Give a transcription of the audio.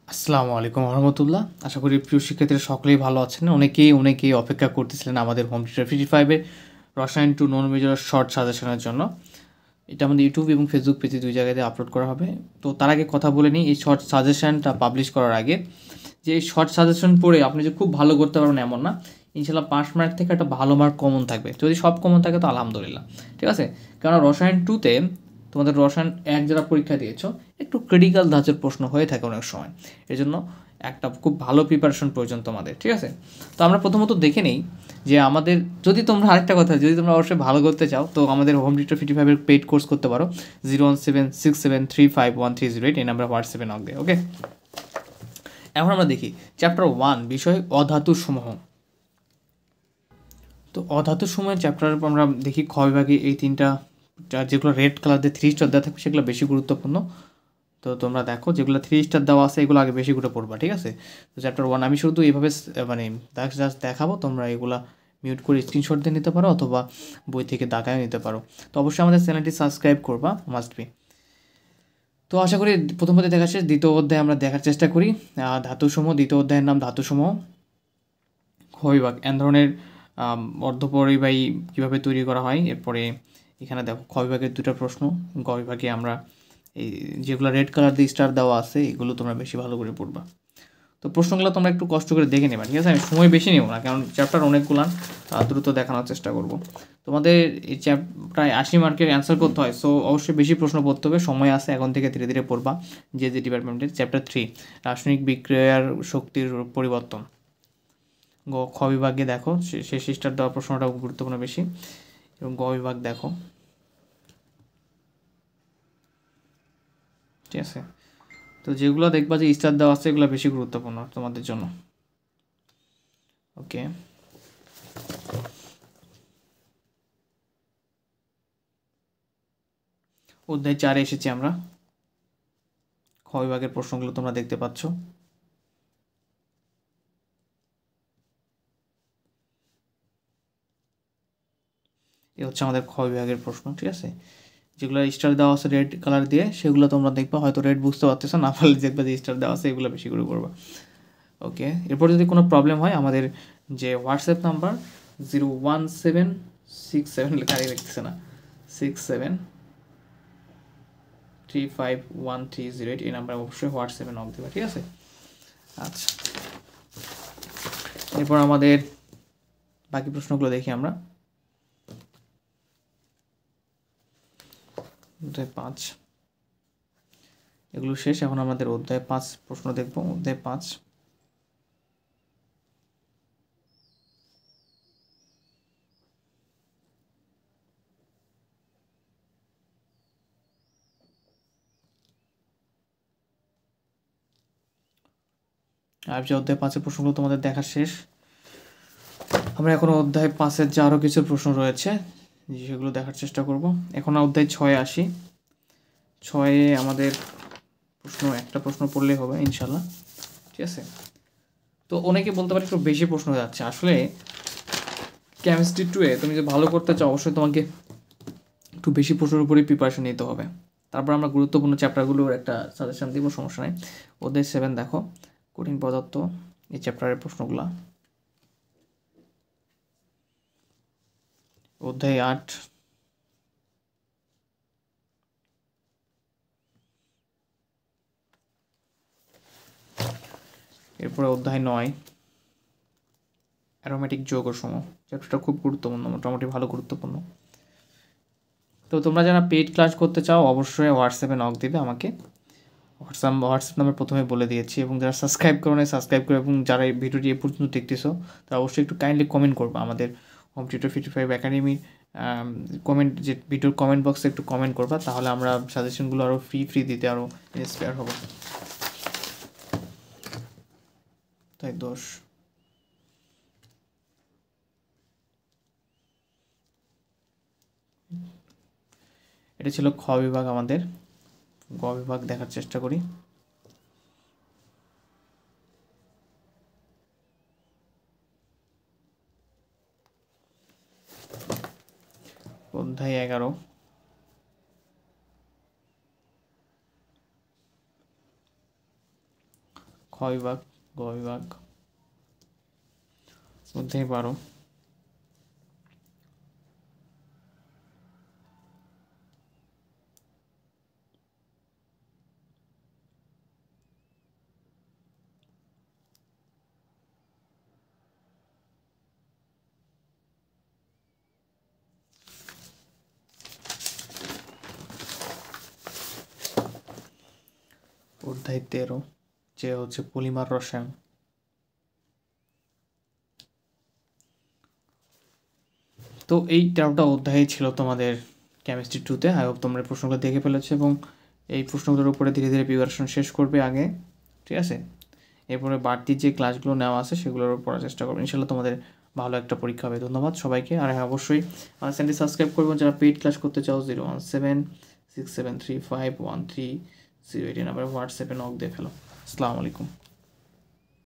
আসসালামু আলাইকুম রহমতুল্লাহ। আশা করি প্রিয় শিক্ষার্থীরা সকলেই ভালো আছেন। অনেকেই অপেক্ষা করতেছিলেন আমাদের হোম টিউটর 55-এর রসায়ন টু নন মেজর শর্ট সাজেশনের জন্য। এটা আমাদের ইউটিউব এবং ফেসবুক পেজে 2 জায়গাতে আপলোড করা হবে। তো তার আগে কথা বলে নিই, এই শর্ট সাজেশনটা পাবলিশ করার আগে যে এই শর্ট সাজেশন পড়ে আপনি যে খুব ভালো করতে পারবেন এমন না। ইনশাল্লাহ 5 মার্ক থেকে একটা ভালো মার্ক কমন থাকবে। যদি সব কমন থাকে তো আলহামদুলিল্লাহ, ঠিক আছে। কারণ রসায়ন 2-তে তোমাদের রসায়ন 1 যারা পরীক্ষা দিয়েছো একটু ক্রিটিক্যাল ধাঁচের প্রশ্ন হয়ে থাকে অনেক সময়। এই জন্য একটা খুব ভালো প্রিপারেশন প্রয়োজন তোমাদের, ঠিক আছে। তো আমরা প্রথমত দেখে নেই যে আমাদের, যদি তোমরা আরেকটা কথা, যদি তোমরা অবশ্যই ভালো করতে চাও তো আমাদের হোম টিউটর 55-এর পেইড কোর্স করতে পারো 01767351308 এই নাম্বার হোয়াটসঅ্যাপে নক দিয়ে, ওকে। এখন আমরা দেখি চ্যাপ্টার 1 বিষয় অধাতুর সমূহ। তো অধাতুর সময়ের চ্যাপ্টার আমরা দেখি খ বিভাগে এই 3টা যেগুলো রেড কালার দিয়ে 3 স্টার দেওয়া থাকবে সেগুলো বেশি গুরুত্বপূর্ণ। তো তোমরা দেখো যেগুলো 3 স্টার দেওয়া আছে এগুলো আগে বেশি করে পড়বা, ঠিক আছে। তো চ্যাপ্টার 1 আমি শুধু এইভাবে মানে জাস্ট দেখাবো, তোমরা এগুলা মিউট করে স্ক্রিনশট দিয়ে নিতে পারো অথবা বই থেকে দাগায় নিতে পারো। তো অবশ্যই আমাদের চ্যানেলটি সাবস্ক্রাইব করবা, মাস্ট বি। তো আশা করি প্রথম পথে দেখা শেষ, দ্বিতীয় অধ্যায় আমরা দেখার চেষ্টা করি। ধাতুসমূহ, দ্বিতীয় অধ্যায়ের নাম ধাতুসমূহ। খ বিভাগ এন ধরনের অর্ধপরিবাহী কীভাবে তৈরি করা হয়। এরপরে এখানে দেখো খ বিভাগের 2টা প্রশ্ন। গ বিভাগে আমরা এই যেগুলো রেড কালার দিয়ে স্টার দেওয়া আছে এগুলো তোমরা বেশি ভালো করে পড়বা। তো প্রশ্নগুলো তোমরা একটু কষ্ট করে দেখে নেবা, ঠিক আছে। আমি সময় বেশি নেব না, কারণ চ্যাপ্টার অনেকগুলান, দ্রুত দেখানোর চেষ্টা করব। তোমাদের এই প্রায় 80 মার্কের অ্যান্সার করতে হয়, সো অবশ্যই বেশি প্রশ্ন পড়তে হবে, সময় আছে, এখন থেকে ধীরে ধীরে পড়বা। যে ডিপার্টমেন্টের চ্যাপ্টার 3 রাসায়নিক বিক্রিয়ার শক্তির পরিবর্তন। খ বিভাগে দেখো শেষ স্টার দেওয়া প্রশ্নটা গুরুত্বপূর্ণ বেশি। এবং গ বিভাগ দেখো, ঠিক আছে। তো যেগুলো দেখবা যে স্টার দেওয়া আছে এগুলো বেশি গুরুত্বপূর্ণ তোমাদের জন্য, ওকে। অধ্যায় 4 এসেছি আমরা। খ বিভাগের প্রশ্নগুলো তোমরা দেখতে পাচ্ছ। এ হচ্ছে আমাদের খ বিভাগের প্রশ্ন, ঠিক আছে। যেগুলো স্টার দেওয়া আছে রেড কালার দিয়ে সেগুলো তোমরা দেখবা, হয়তো রেড বুঝতে পারতেছো না, পারলে দেখবা যে স্টার দেওয়া আছে এগুলো বেশি করে করবা, ওকে। এরপর যদি কোনো প্রবলেম হয় আমাদের যে হোয়াটসঅ্যাপ নাম্বার 01767 গাড়ি দেখতেছে না 67351308 এই নাম্বার অবশ্যই হোয়াটসঅ্যাপে নক দেবে, ঠিক আছে। আচ্ছা, এরপর আমাদের বাকি প্রশ্নগুলো দেখি আমরা। অধ্যায় 5 এগুলো শেষ, এখন আমাদের অধ্যায় 5 প্রশ্ন দেখব। অধ্যায় 5 আর যে অধ্যায় 5-এর প্রশ্নগুলো তোমাদের দেখা শেষ। আমরা এখন অধ্যায় 5-এর যে আরও কিছু প্রশ্ন রয়েছে সেগুলো দেখার চেষ্টা করব। এখন অধ্যায় 6-এ আসি। 6-এ আমাদের একটা প্রশ্ন পড়লেই হবে ইনশাল্লাহ, ঠিক আছে। তো অনেকে বলতে পারে একটু বেশি প্রশ্ন যাচ্ছে, আসলে কেমিস্ট্রি 2-এ তুমি যদি ভালো করতে চাও অবশ্যই তোমাকে একটু বেশি প্রশ্নের উপরেই প্রিপারেশন নিতে হবে। তারপর আমরা গুরুত্বপূর্ণ চ্যাপ্টারগুলোর একটা সাজেশন দিব, সমস্যা নেই। অধ্যায় 7 দেখো কঠিন পদার্থ, এই চ্যাপ্টারের প্রশ্নগুলো। অধ্যায় 8 এরপরে অধ্যায় 9 অ্যারোমেটিক যৌগসমূহ। চ্যাপ্টারটা খুব গুরুত্বপূর্ণ, মোটামুটি ভালো গুরুত্বপূর্ণ। তো তোমরা যারা পেইড ক্লাস করতে চাও অবশ্যই হোয়াটসঅ্যাপে নক দিবে আমাকে। হোয়াটসঅ্যাপ নাম্বার প্রথমে বলে দিয়েছি। এবং যারা সাবস্ক্রাইব করো না সাবস্ক্রাইব করো, এবং যারা এই ভিডিওটি এ পর্যন্ত দেখতেছো তারা অবশ্যই একটু কাইন্ডলি কমেন্ট করবে আমাদের হোম টিউটর 55 একাডেমির কমেন্ট, যে ভিডিওর কমেন্ট বক্সে একটু কমেন্ট করবা, তাহলে আমরা সাজেশনগুলো আরও ফ্রি দিতে আরও ইন্সপায়ার হব। তাই দোষ এটা ছিল খ বিভাগ আমাদের। গ বিভাগ দেখার চেষ্টা করি। অধ্যায় 11 খ খ বিভাগ, গ বিভাগ, অধ্যায় 12, অধ্যায় 13 যে হচ্ছে পলিমার রসায়ন। তো এই 13টা অধ্যায় ছিল তোমাদের কেমিস্ট্রি 2-তে। আই হোপ তোমরা প্রশ্নগুলো দেখে ফেলেছো এবং এই প্রশ্নগুলোর উপরে ধীরে ধীরে প্রিপারেশন শেষ করবে আগে, ঠিক আছে? এরপরে বাড়তি যে ক্লাসগুলো নেওয়া আছে সেগুলোর পড়ার চেষ্টা করবে, ইনশাল্লাহ তোমাদের ভালো একটা পরীক্ষা হবে। ধন্যবাদ সবাইকে। আর হ্যাঁ, অবশ্যই আমার চ্যানেলটি সাবস্ক্রাইব করবেন যারা পেইড ক্লাস করতে চাও। 01767351308 নাম্বারে হোয়াটসঅ্যাপে নক দিয়ে ফেলো। আসসালামু আলাইকুম।